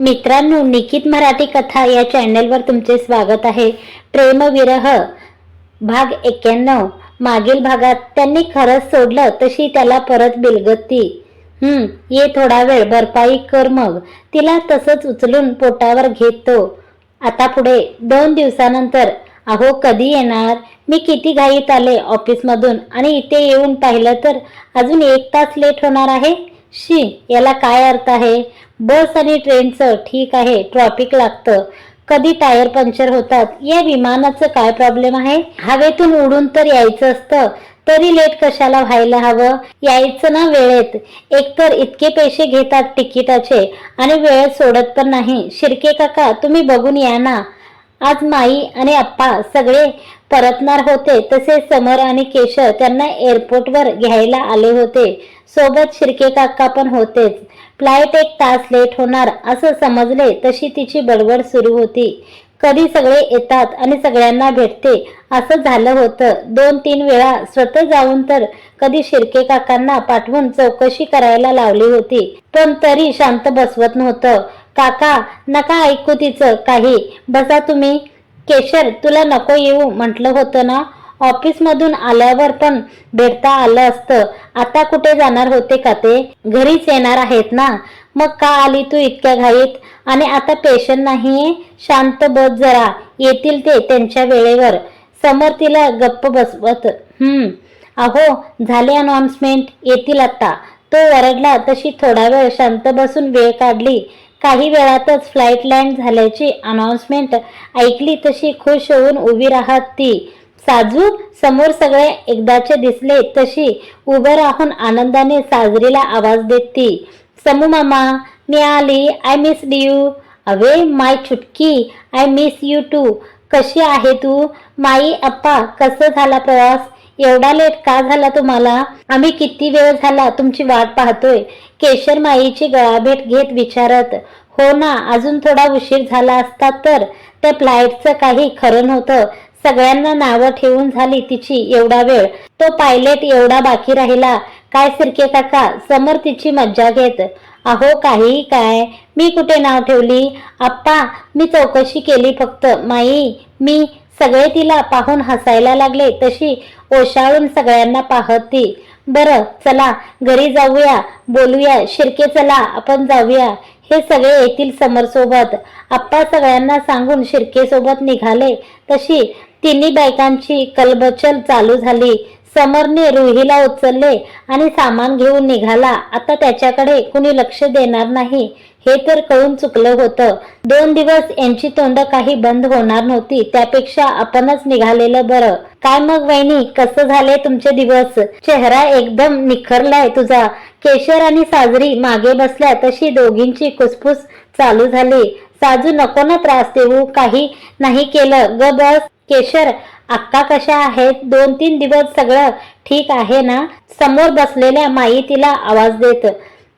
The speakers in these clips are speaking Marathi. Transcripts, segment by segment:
मित्रांनो, निकित मराठी कथा या चॅनलवर तुमचे स्वागत आहे. प्रेमविरह भाग 91. मागील भागात त्यांनी खरंच सोडलं तशी त्याला परत बिलगती. ये थोडा वेळ भरपाई कर. मग तिला तसंच उचलून पोटावर घेतो. आता पुढे 2 दिवसानंतर. अहो, कधी येणार? मी किती घाईत आले ऑफिसमधून आणि इथे येऊन पाहिलं तर अजून 1 तास लेट होणार आहे. शी, याला काय अर्थ आहे? बस आणि ट्रेनचं ठीक आहे, ट्रॉफिक लागतं, कधी टायर पंक्चर होतात. या विमानाचं काय प्रॉब्लेम आहे? हवेतून उडून तर यायचं असतं, तरी लेट कशाला व्हायला हवं? यायचं ना वेळेत. एकतर इतके पैसे घेतात तिकिटाचे आणि वेळेत सोडत पण नाही. शिर्के काका, तुम्ही बघून या ना. आज माई आणि आप्पा सगळे परतणार होते. तसे समर आणि केशर त्यांना एअरपोर्टवर घ्यायला आले होते. सोबत शिर्के काका पण होतेच. फ्लाईट 1 तास लेट होणार असं समजले तशी तिची बडबड सुरू होती. कधी सगळे येतात आणि सगळ्यांना भेटते असं झालं होतं. 2-3 वेळा स्वतः जाऊन तर कधी शिर्के काकांना पाठवून चौकशी करायला लावली होती, पण तरी शांत बसवत नव्हतं. काका, नका ऐकू तिचं काही, बसा तुम्ही. केशर, तुला नको येऊ म्हटलं होतं ना. ऑफिसमधून आल्यावर पण भेटता आलं असतं. आता कुठे जाणार होते का ते? घरीच येणार आहेत ना. मग का आली तू इतक्या घाईत? आणि आता पेशंट नाहीये? शांत बस जरा, येतील ते त्यांच्या वेळेवर. समर तिला गप्प बसवत. अहो, झाले अनाउन्समेंट, येतील आता, तो वरडला. तशी थोडा वेळ शांत बसून वेळ काढली. काही वेळातच फ्लाईट लँड झाल्याची अनाउन्समेंट ऐकली तशी खुश होऊन उभी राहत ती. साजू, समोर सगळे एकदाचे दिसले तशी उभं राहून आनंदाने साजरीला आवाज देत ती. समू मामा, मी आली. I missed you. अवे माय चुटकी, आय मिस यू टू. कशी आहे तू? माई, आप्पा, कसं झाला प्रवास? एवढा लेट का झाला तुम्हाला? आम्ही किती वेळ झाला तुमची वाट पाहतोय. केशर माईची गळाभेट घेत विचारत. हो ना, अजून थोडा उशीर झाला असता तर. त्या फ्लाईटचं काही खरं नव्हतं. सगळ्यांना नावं ठेवून झाली तिची. एवढा वेळ तो पायलट एवढा बाकी राहिला काय शिर्के काका? समर तिची मज्जा घेत. अहो, काही काय, मी कुठे नाव ठेवली? आप्पा, मी चौकशी केली फक्त. माई, मी. सगळे तिला पाहून हसायला लागले तशी ओशाळून सगळ्यांना पाहत ती. बरं, चला घरी जाऊया, बोलूया. शिर्के, चला आपण जाऊया. हे सगळे येतील समर सोबत. आप्पा सगळ्यांना सांगून शिर्के सोबत निघाले. तशी तिन्ही बायकांची कलबचल चालू झाली. समरने रुहीला उचलले आणि सामान घेऊन निघाला. आता त्याच्याकडे कुणी लक्ष देणार नाही हे तर कळून चुकलं होतं. 2 दिवस यांची तोंड काही बंद होणार नव्हती. त्यापेक्षा आपणच निघालेलं बरं. काय मग वहिनी, कसं झाले तुमचे दिवस? चेहरा एकदम निखरलाय तुझा. केशर आणि साजरी मागे बसल्या तशी दोघींची कुसफुस चालू झाली. साजू, नको ना त्रास देऊ. काही नाही केलं ग, बस. केशर, अक्का कशा आहेत? 2-3 दिवस सगळं ठीक आहे ना? समोर बसलेल्या माई तिला आवाज देत.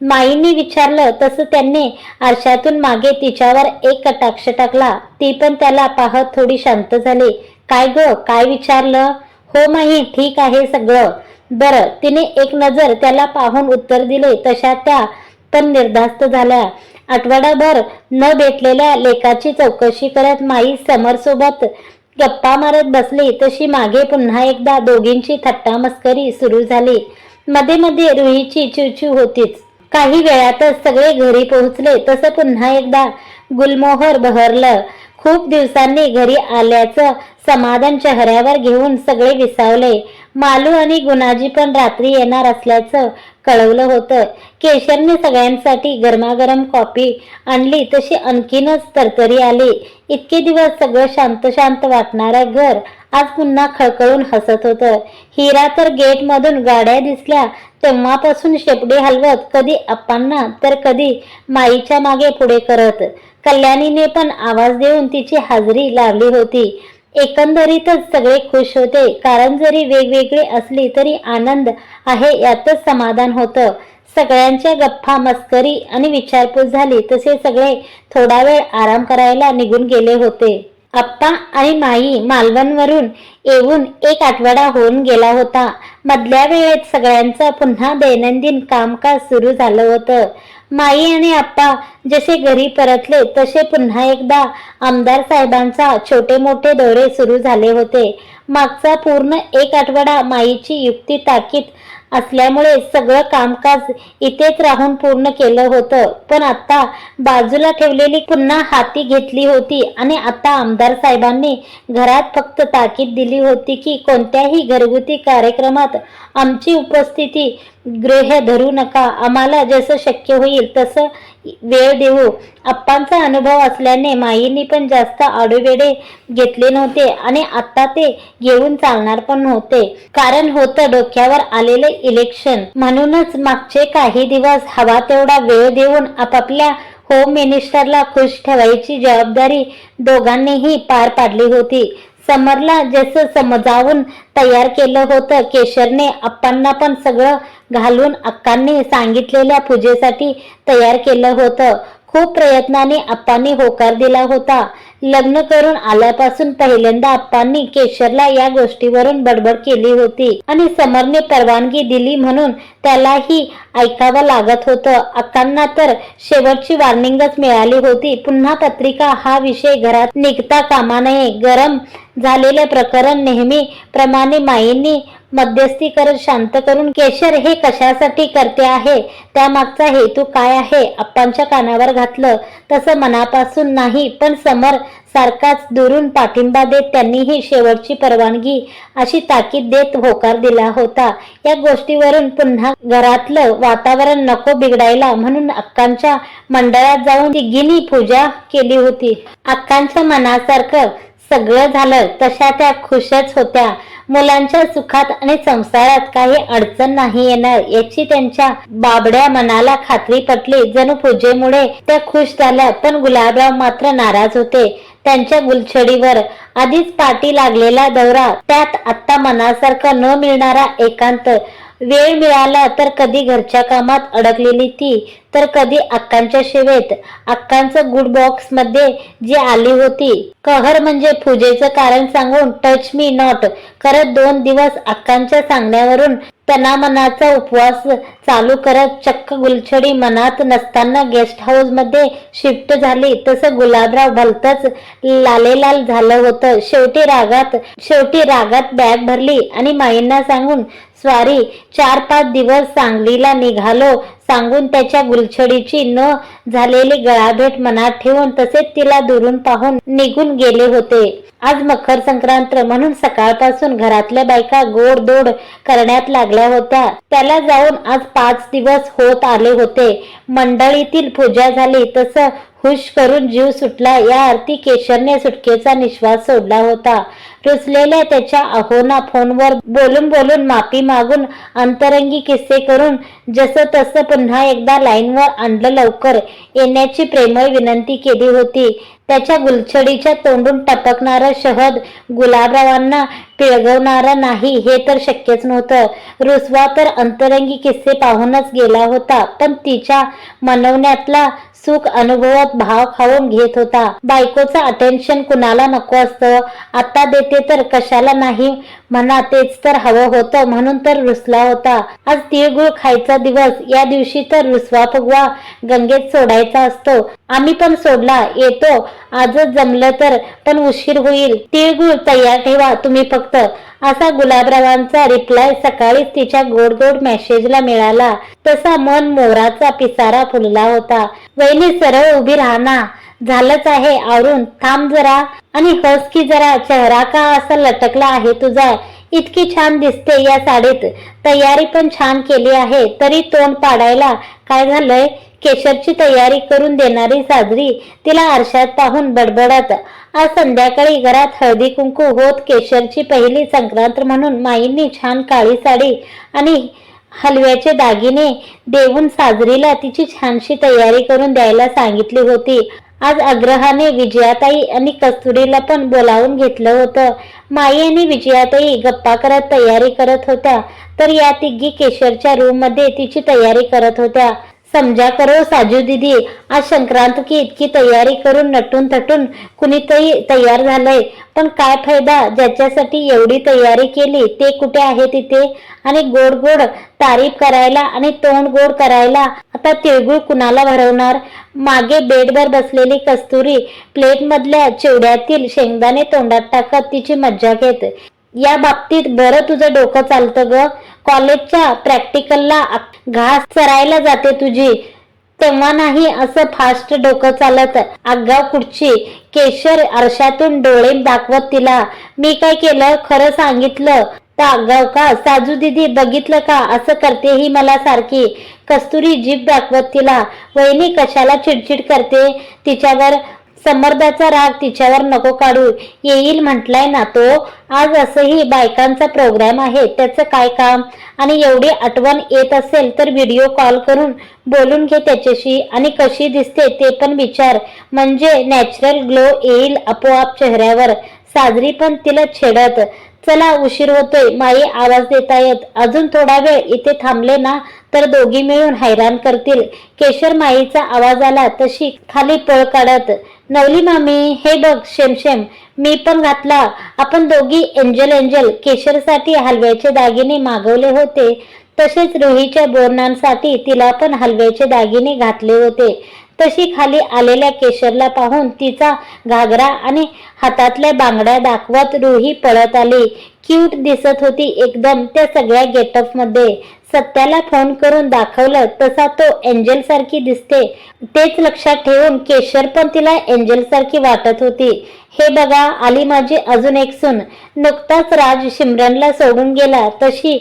माईंनी विचारलं तसं त्यांनी आरशातून मागे तिच्यावर एक कटाक्ष टाकला. ती पण त्याला पाहत थोडी शांत झाली. काय ग, काय विचारलं? हो माई, ठीक आहे सगळं. बरं. तिने एक नजर त्याला पाहून उत्तर दिले. तशा त्या पण निर्धास्त झाल्या. आठवडाभर न भेटलेल्या लेकाची चौकशी करत माई समर सोबत गप्पा मारत बसली. तशी मागे पुन्हा एकदा दोघींची थट्टा मस्करी सुरू झाली. मध्ये मध्ये रुहीची चिवचिव होतीच. काही वेळातच सगळे घरी पोहोचले. तसं पुन्हा एकदा गुलमोहर बहरलं. खूप दिवसांनी घरी आल्याचं समाधान चेहऱ्यावर घेऊन सगळे विसावले. मालू आणि गुणाजी पण रात्री येणार असल्याचं कळवलं होतं. केशरने सगळ्यांसाठी गरमागरम कॉफी आणली तशी आणखीनच तरतरी आली. इतके दिवस सगळं शांत शांत वाटणारं घर आज पुन्हा खळखळून हसत होतं. हिरा तर गेटमधून गाड्या दिसल्या तेव्हापासून शेपडी हलवत कधी अप्पांना तर कधी माईच्या मागे पुढे करत. कल्याणीने पण आवाज देऊन तिची हाजरी लावली होती. एकंदरीतच सगळे खुश होते. कारण जरी वेगवेगळे असली तरी आनंद आहे यातच समाधान होतं. सगळ्यांच्या गप्पा मस्करी आणि विचारपूस झाली तसे सगळे थोडा वेळ आराम करायला निघून गेले होते. आप्पा आणि माई मालवणवरून येऊन 1 आठवडा होऊन गेला होता. मधल्या वेळेत सगळ्यांचं पुन्हा दैनंदिन कामकाज सुरू झालं होतं. माई आणि आप्पा जसे घरी परतले तसे पुन्हा एकदा आमदार साहेबांचा छोटे मोठे दौरे सुरू झाले होते. मागचा पूर्ण एक आठवडा माईची युक्ती ताकीद असल्यामुळे सगळं कामकाज इथेच राहून पूर्ण केलं होतं. पण आता बाजूला ठेवलेली पुन्हा हाती घेतली होती आणि आता आमदार साहेबांनी घरात फक्त ताकीद दिली होती की कोणत्याही घरगुती कार्यक्रमात आमची उपस्थिती गृह्य धरू नका. आम्हाला जसं शक्य होईल तसं वेळ देऊ. आप्पांचा अनुभव असल्याने माईंनी पण जास्त आडूवेडे घेतले नव्हते आणि आता ते घेऊन चालणार पण नव्हते. कारण होतं डोक्यावर आलेले इलेक्शन. म्हणूनच मागचे काही दिवस हवा तेवढा वेळ देऊन आपापल्या होम मिनिस्टरला खुश ठेवायची जबाबदारी दोघांनीही पार पाडली होती. समरला जसं समजावून तयार केलं होतं केशरने, आप्पांना पण सगळं घालून अक्कांनी सांगितलेल्या पूजेसाठी तयार केलं होतं. खूप प्रयत्नाने आप्पांनी होकार दिला होता. लग्न करून आल्यापासून पहिल्यांदा आप्पांनी केशरला या गोष्टीवरून बडबड केली होती आणि समरने परवानगी दिली म्हणून त्यालाही ऐकावं लागत होतं. अक्कांना तर शेवटची वॉर्निंगच मिळाली होती. पुन्हा पत्रिका हा विषय घरात निघता कामा नये. गरम झालेलं प्रकरण नेहमी प्रमाणे माईंनी मध्यस्थी करत शांत करून केशर हे कशासाठी करते आहे, त्यामागचा हेतू काय आहे, आप्पांच्या कानावर घातलं. तसं मनापासून नाही पण समर सारखाच दुरून पाठिंबा देत त्यांनीही शेवटची परवानगी अशी ताकीद देत होकार दिला होता. या गोष्टीवरून पुन्हा घरातलं वातावरण नको बिघडायला म्हणून अक्कांच्या मंडळात जाऊन तिघींनी पूजा केली होती. अक्कांच्या मनासारखं सगळं झालं. तशा त्या खुशच होत्या. मुलांच्या सुखात आणि संसारात काही अडचण नाही येणार याची त्यांच्या बाबड्या मनाला खात्री पटली. जणू पूजेमुळे त्या खुश झाल्या. पण गुलाबराव मात्र नाराज होते. त्यांच्या गुलछडीवर आधीच पाठी लागलेला दौरा, त्यात आत्ता मनासारखा न मिळणारा एकांत. वेळ मिळाला तर कधी घरच्या कामात अडकलेली ती, तर कधी अक्कांच्या सेवेत. अक्कांचं गुड बॉक्स मध्ये जी आली होती कहर म्हणजे पूजेचं कारण सांगून टच मी नॉट करत 2 दिवस अक्कांच्या सांगण्यावरून तनामनाचा उपवास चालू करत चक्क गुलछडी मनात नसताना गेस्ट हाऊस मध्ये शिफ्ट झाली. तसं गुलाबराव भलतच लालेलाल झालं होतं. शेवटी रागात बॅग भरली आणि माईंना सांगून स्वारी 4-5 दिवस सांगलीला निघालो सांगून त्याच्या गुलछडीची न झालेली गळाभेट मनात ठेवून तसेच तिला दुरून पाहून निघून गेले होते. आज मकर संक्रांत म्हणून सकाळपासून घरातल्या बायका गोडधोड करण्यात लागल्या होत्या. त्याला जाऊन आज 5 दिवस होत आले होते. मंडळीतील पूजा झाली. तसं हुश करून जीव सुटला या अर्थी केशरने सुटकेचा निश्वास सोडला होता. रुसलेल्या त्याच्या अहोना फोनवर बोलून माफी मागून अंतरंगी किस्से करून जसं तसं पुन्हा एकदा लाईनवर आणलं. लवकर येण्याची प्रेमळ विनंती केली होती. त्याच्या गुलछडीच्या तोंडून टपकणारं शहद गुलाबरावांना पिळगवणारं नाही हे तर शक्यच नव्हतं. रुसवा तर अंतरंगी किस्से पाहूनच गेला होता, पण तिच्या मनवण्यातला सुख अनुभवत भाव खाऊन घेत होता. बायकोचं अटेन्शन कुणाला नको असतं. आता देते तर कशाला नाही म्हणा, तेच तर हवं होतं म्हणून तर रुसला होता. आज तिळगुळ खायचा दिवस. या दिवशी तर रुसवा फुगवा गंगेत सोडायचा असतो. आम्ही पण सोडला. येतो आजच जमलं तर, पण उशीर होईल. तिळगुळ तयार ठेवा तुम्ही फक्त, असा गुलाबरावांचा रिप्लाय सकाळीच तिच्या गोड गोड मेसेजला मिळाला. तसा मन मोराचा पिसारा फुलला होता. वहिनी सरळ उभी राहना, झालंच आहे आवरून, थांब जरा आणि हस की जरा. चेहरा का असा लटकला आहे तुझा? इतकी छान दिसते या साडीत. तयारी पण छान केली आहे, तरी तोंड पाडायला काय झालंय? केशरची तयारी करून देणारी साजरी तिला आरशात पाहून बडबडत. आज संध्याकाळी घरात हळदी कुंकू होत. केशरची पहिली संक्रांत म्हणून माईंनी छान काळी साडी आणि हलव्याचे दागिने देऊन साजरीला तिची छानशी तयारी करून द्यायला सांगितली होती. आज आग्रहाने विजयाताई आणि कस्तुरीला पण बोलावून घेतलं होतं. माई आणि विजयाताई गप्पा करत तयारी करत होत्या, तर या तिघी केशरच्या रूम मध्ये तिची तयारी करत होत्या. समजा करो साजू दीदी, आज संक्रांत की इतकी तयारी करून नटून थटून कुणीतरी तयार झालंय, पण काय फायदा? ज्याच्यासाठी एवढी तयारी केली ते कुठे आहे तिथे? आणि गोड गोड तारीफ करायला आणि तोंड गोड करायला आता तिळगुळ कुणाला भरवणार? मागे बेडवर बसलेली कस्तुरी प्लेट मधल्या चिवड्यातील शेंगदाणे तोंडात टाकत तिची मज्जा घेत. या बाबतीत बरं तुझं डोकं चालतं ग. कॉलेजच्या प्रॅक्टिकलला घास चरायला जाते तुझी, तेव्हा नाही असं फास्ट डोकं चालत. आगाव कुठची? केशर आरशातून डोळे दाखवत तिला. मी काय केलं? खरं सांगितलं तर आगाव का? साजू दीदी बघितलं का असं करते ही मला सारखी. कस्तुरी जीभ दाखवत तिला. वहिनी कशाला चिडचिड करते तिच्यावर? समर्दाचा राग तिच्यावर नको काढू. येईल म्हटलाय ना तो. आज असंही बायकांचा प्रोग्राम आहे, त्याचं काय काम? आणि एवढी आठवण येत असेल तर व्हिडिओ कॉल करून बोलून घे त्याच्याशी. आणि कशी दिसते ते पण विचार, म्हणजे नॅचरल ग्लो येईल आपोआप चेहऱ्यावर. साजरी पण तिला छेडत. चला उशीर होतोय, माई आवाज देतायत. अजून थोडा वेळ इथे थांबले ना तर दोघी मिळून हैराण करतील. केशर माईचा आवाज आला तशी खाली पळ काढत, नवली मामी हे बघ शेमशेम मी पण घातला. आपण दोघी एंजल एंजल. केशरसाठी हलव्याचे दागिने मागवले होते, तसेच रुहीच्या बोरणांसाठी तिला पण हलव्याचे दागिने घातले होते. तशी खाली आलेल्या केशरला पाहून तिचा घागरा आणि हातातल्या बांगड्या दाखवत रुही पळत आली. क्यूट दिसत होती एकदम त्या सगळ्या गेटअप मध्ये. सत्याला फोन करून दाखवलं तसा तो एंजल सारखी दिसते तेच लक्षात ठेवून केशर पण तिला एंजल सारखी वाटत होती. हे बघा आली माझी अजून एक सून. नुकताच राज सिमरनला सोडून गेला तशी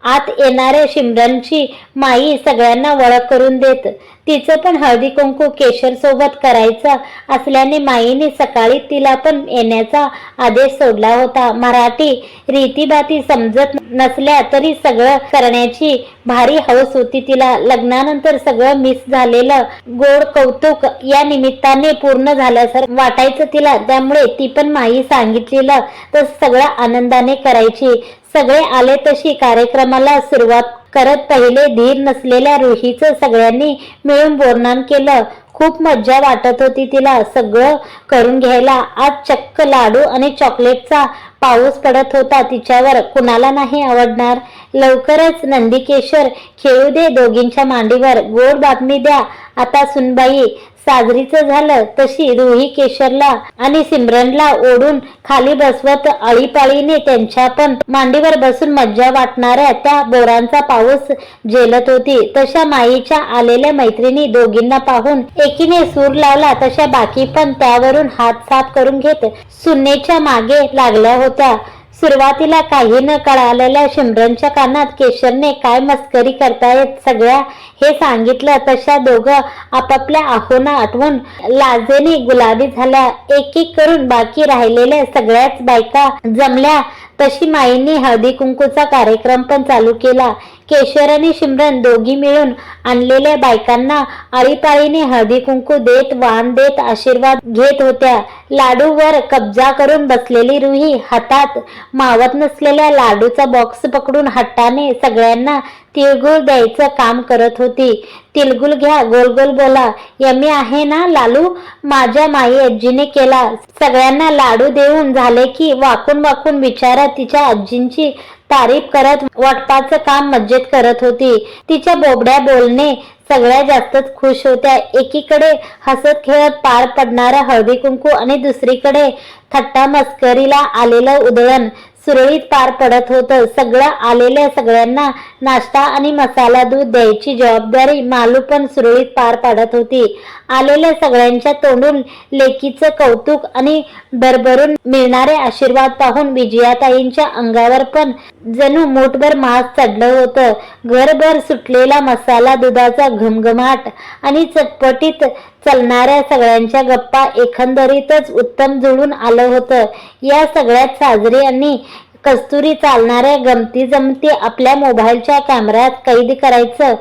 आत येणाऱ्या सिमरनची माई सगळ्यांना ओळख करून देत. तिचं पण हळदी कुंकू केशर सोबत करायचा असल्याने माईने सकाळी तिला पण येण्याचा आदेश सोडला होता. मराठी रीतीबाती समजत नसल्या तरी सगळं करण्याची भारी हौस होती तिला. लग्नानंतर सगळं मिस झालेलं गोड कौतुक या निमित्ताने पूर्ण झाल्यासारखं वाटायचं तिला. त्यामुळे ती पण माई सांगितलेलं तर सगळं आनंदाने करायची. सगळे आले तशी कार्यक्रमाला सुरुवात करत पहिले धीर नसलेल्या रुहीचं सगळ्यांनी मिळून बोरनान केलं. खूप मज्जा वाटत होती तिला सगळं करून घ्यायला. आज चक्क लाडू आणि चॉकलेटचा पाऊस पडत होता तिच्यावर. कुणाला नाही आवडणार? लवकरच नंदीकेशर खेळू दे दोघींच्या मांडीवर. गोड बातमी द्या आता सुनबाई. साजरीचं झालं तशी रुही केशरला आणि सिमरनला ओढून खाली बसवत आळीपाळीने त्यांच्या पण मांडीवर बसून मज्जा वाटणाऱ्या त्या बोरांचा पाऊस झेलत होती. तशा माईच्या आलेल्या मैत्रिणी दोघींना पाहून एकीने सूर लावला तशा बाकी पण त्यावरून हात साफ करून घेत सुनेच्या मागे लागल्या होत्या. सुरुवातीला काही न कळालेल्या सिमरनच्या कानात केशरने काय मस्करी करतायत सगळ्या हे सांगितलं तशा दोघं आपापल्या आहोना आठवून लाजेने गुलाबी झाल्या. एक एक करून बाकी राहिलेल्या सगळ्याच बायका जमल्या तशी माईंनी हळदी कुंकूचा कार्यक्रम पण चालू केला. केशर आणि सिमरन दोघी मिळून आणलेल्या बायकांना आळीपाळीने हळदी कुंकू देत वाण देत आशीर्वाद घेत होत्या. लाडूवर कब्जा करून बसलेली रुही हातात मावत नसलेल्या लाडूचा बॉक्स पकडून हट्टाने सगळ्यांना तिळगुळ द्यायचं काम करत होती. तिळगुळ घ्या, गोल गोल बोला. यम्मी आहे ना लालू? माझ्या माई आजीने केला. सगळ्यांना लाडू देऊन झाले की वाकून वाकून विचारत तिच्या आजींची तारीफ करत वाटपाचं काम मज्जेत करत होती. तिच्या बोबड्या बोलणे सगळ्या जास्तच खुश होत्या. एकीकडे हसत खेळत पार पडणारा हळदी कुंकू आणि दुसरीकडे थट्टा मस्करीला आलेलं उधळण सुरळीत पार पडत होतं. सगळं आलेल्या सगळ्यांना नाश्ता आणि मसाला दूध द्यायची जबाबदारी मालू पण सुरळीत पार पाडत होती. आलेल्या सगळ्यांच्या तोंडून लेकीचं कौतुक आणि भरभरून मिळणारे आशीर्वाद पाहून विजयाताईंच्या अंगावर पण जणू मूठभर मांस चढलं होतं. घरभर सुटलेला मसाला दुधाचा घमघमाट आणि चटपटीत चलणाऱ्या सगळ्यांच्या गप्पा एकंदरीतच उत्तम जुळून आलं होतं. या सगळ्यात साजरी आणि कस्तुरी चालणाऱ्या गमती जमती आपल्या मोबाईलच्या कॅमेऱ्यात कैद करायचं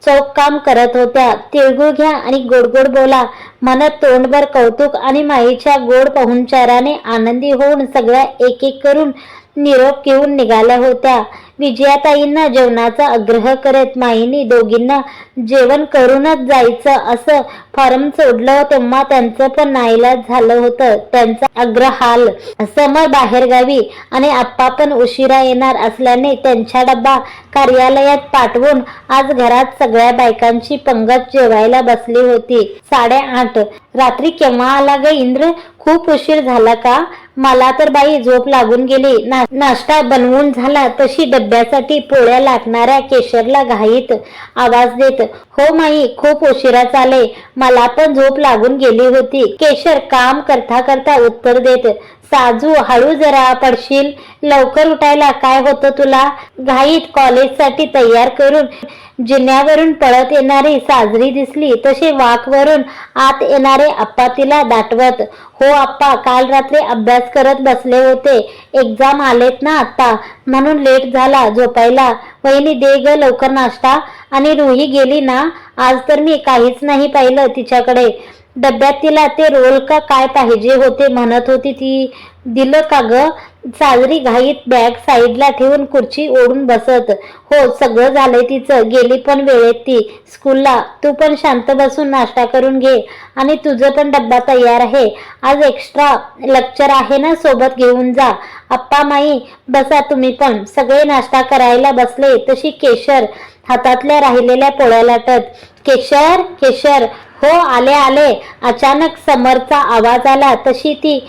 चौक काम करत होत्या. तिळगुळ घ्या आणि गोड गोड बोला म्हणत तोंडभर कौतुक आणि माईच्या गोड पाहुणचाराने आनंदी होऊन सगळ्या एक एक करून निरोप घेऊन निघाल्या होत्या. विजयाताईंना जेवणाचा आग्रह करत माईने दोघींना जेवण करूनच जायचं असं फॉर्म सोडलं तेव्हा त्यांचं पण नाईलाज झालं होतं. त्यांचा आग्रहाल समर बाहेरगावी आणि आप्पा पण उशिरा येणार असल्याने त्यांच्या डब्बा कार्यालयात पाठवून आज घरात सगळ्या बायकांची पंगत जेवायला बसली होती. 8:30 रात्री केव्हा आला ग इंद्र? खूप उशीर झाला का? मला तर बाई झोप लागून गेली. नाश्ता बनवून झाला तशी डब्यासाठी पोळ्या लाटणाऱ्या केशरला घाईत आवाज देत, हो माई खूप उशिरा चाले, मला पण झोप लागून गेली होती. केशर काम करता करता उत्तर देत, साजू हळू जरा, पडशील. लवकर उठायला काय होतं तुला? घाईत कॉलेजसाठी तयार करून जिन्यावरून पळत येणारी साजरी दिसली तसे वाकवरून आत येणारे आप्पा तिला दाटवत, हो आप्पा काल रात्री अभ्यास करत बसले होते, एक्झाम आलेत ना आता म्हणून लेट झाला झोपायला. वहिनी दे ग लवकर नाश्ता. आणि रुही गेली ना? आज तर मी काहीच नाही पाहिलं तिच्याकडे. डब्यात तिला ते रोल का काय पाहिजे होते म्हणत होती ती, दिलं का ग? साजरी घाईत बॅग साईडला ठेवून खुर्ची ओढून बसत, हो सगळं झालंय तिचं, गेली पण वेळेत ती स्कूलला. तू पण शांत बसून नाश्ता करून घे आणि तुझं पण डब्बा तयार आहे. आज एक्स्ट्रा लेक्चर आहे ना, सोबत घेऊन जा. आप्पा माई बसा तुम्ही पण. सगळे नाश्ता करायला बसले तशी केशर हातातल्या राहिलेल्या पोळ्या लाटत, केशर केशर, हो आले आले. अचानक समरचा आवाज आला तशी ती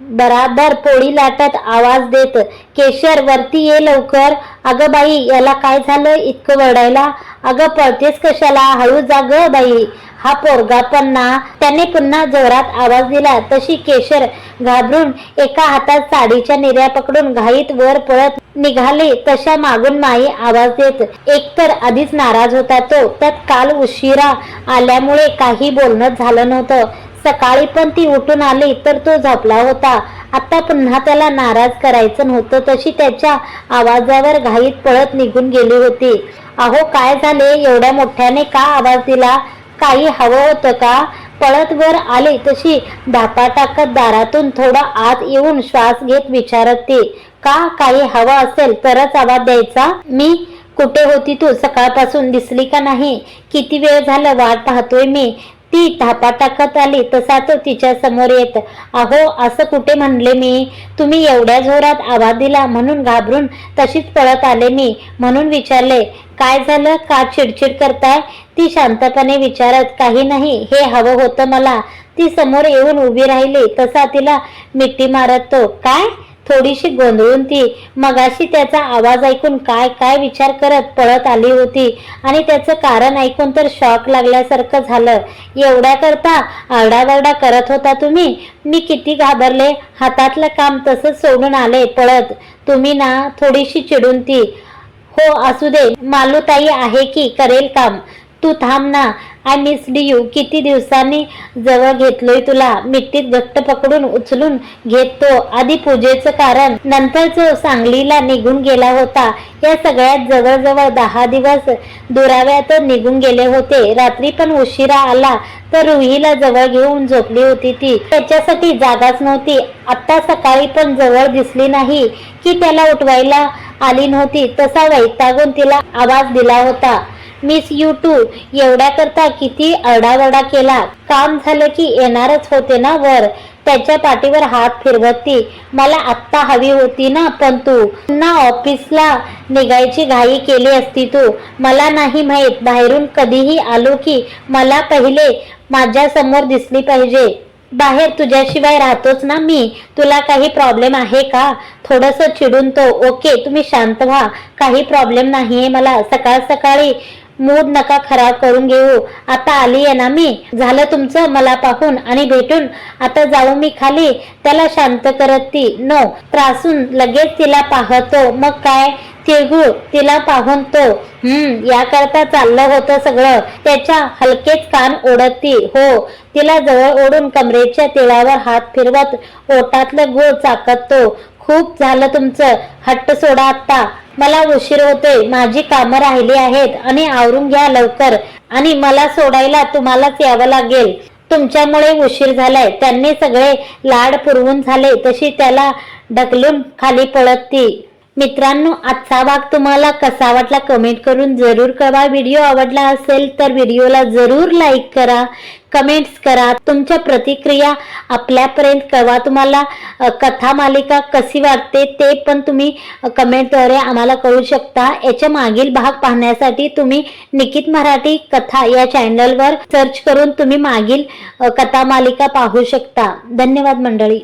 बराबर पोळी लाटत आवाज देत, केशर वरती ये लवकर. अगं बाई याला काय झालं इतकं वरडायला? अगं पळतेस कशाला? हळू जा ग बाई. हा पोरगा पण ना. त्याने पुन्हा जोरात आवाज दिला तशी केशर घाबरून एका हातात साडीच्या निर्या पकडून घाईत वर पळत निघाले. तशा मागून माई आवाज देत, एकतर आधीच नाराज होता तो, त्यात काल उशिरा आल्यामुळे काही बोलणं झालं नव्हतं. सकाळी पण ती उठून आली तर तो झोपला होता. आता पुन्हा त्याला नाराज करायचं नव्हतं तशी त्याच्या आवाजावर घाईत पळत निघून गेली होती. अहो काय झाले? एवढ्या मोठ्याने का आवाज दिला? काही हवं होतं का? पळत वर आली तशी धापा टाकत दारातून थोडा आत येऊन श्वास घेत विचारत ती, का काही हवं असेल तरच आवाज द्यायचा. मी कुठे होती तू? सकाळपासून दिसली का नाही? किती वेळ झाला वाट पाहतोय मी. ती धापा टाकत आली तसा तो तिच्या समोर येत, अहो असं कुठे म्हणले मी? तुम्ही एवढ्या जोरात आवाज दिला म्हणून घाबरून तशीच पळत आले मी, म्हणून विचारले. काय झालं? का चिडचिड करताय? ती शांतपणे विचारत, काही नाही, हे हवं होतं मला. ती समोर येऊन उभी राहिली तसा तिला मिठी मारत तो, काय? थोडीशी गोंधळून ती मगाशी त्याचा आवाज ऐकून काय काय विचार करत पळत आली होती आणि त्याचं कारण ऐकून तर शॉक लागल्यासारखं झालं. एवढ्या करता आरडाओरडा करत होता तुम्ही? मी किती घाबरले. हातातलं काम तसंच सोडून आले पळत. तुम्ही ना. थोडीशी चिडून ती, हो असू दे, मालूताई आहे की करेल काम. तू थांब ना. I missed you. किती दिवसांनी जवळ घेतलोय तुला. मिठीत घट्ट पकडून उचलून घेत तो. आधी पूजेचं कारण, नंतर जो सांगलीला निघून गेला होता. या सगळ्यात जवळजवळ 10 दिवस दुराव्यात निघून गेले होते. रात्री पण उशिरा आला तर रुहीला जवळ घेऊन झोपली होती ती. त्याच्यासाठी जागाच नव्हती. आता सकाळी पण जवळ दिसली नाही की त्याला उठवायला आली नव्हती. तसा वैतागून तिला आवाज दिला होता, मिस यू टू. एवढ्या करता किती आरडाओरडा केला. काम झालं की येणारच होते ना वर. त्याच्या पाठीवर हात फिरवत ती, मला आत्ता हवी होती ना, पण तू पुन्हा ऑफिसला निघायची घाई केली असती तू. मला नाही माहित, बाहेरून कधीही आलो की मला पहिले माझ्या समोर दिसली पाहिजे. बाहेर तुझ्याशिवाय राहतोच ना मी. तुला काही प्रॉब्लेम आहे का? थोडंसं चिडून तो, ओके तुम्ही शांत व्हा, काही प्रॉब्लेम नाहीये मला. सकाळ सकाळी मूड नका खराब करून घेऊ. आता आली आहे ना मी. झालं तुमचं मला पाहून आणि भेटून. आता जाऊ मी खाली. त्याला शांत करत ती, नो. त्रासून लगेच तिला पाहतो. मग काय? तिळगुळ. तिला पाहून तो, याकरता चाललं होतं सगळं. त्याच्या हलकेच कान ओढत ती, हो. तिला जवळ ओढून कमरेच्या तिळावर हात फिरवत ओटातलं गुळ चाकत तो, खूप झालं तुमचं. हट्ट सोडा आता. मला उशीर होतोय. माझी कामं राहिली आहेत आणि आवरून घ्या लवकर. आणि मला सोडायला तुम्हालाच यावं लागेल. तुमच्यामुळे उशीर झालाय. त्यांनी सगळे लाड पुरवून झाले तशी त्याला ढकलून खाली पळत ती, मित्रांनो, आजचा भाग तुम्हाला कसा वाटला कमेंट करून जरूर कळवा. व्हिडिओ आवडला असेल तर व्हिडिओला जरूर लाईक करा, कमेंट्स करा, तुमच्या प्रतिक्रिया आपल्यापर्यंत कळवा. तुम्हाला कथा मालिका कशी वाटते ते पण तुम्ही कमेंटद्वारे आम्हाला कळू शकता. याच्या मागील भाग पाहण्यासाठी तुम्ही निकित मराठी कथा या चॅनलवर सर्च करून तुम्ही मागील कथा मालिका पाहू शकता. धन्यवाद मंडळी.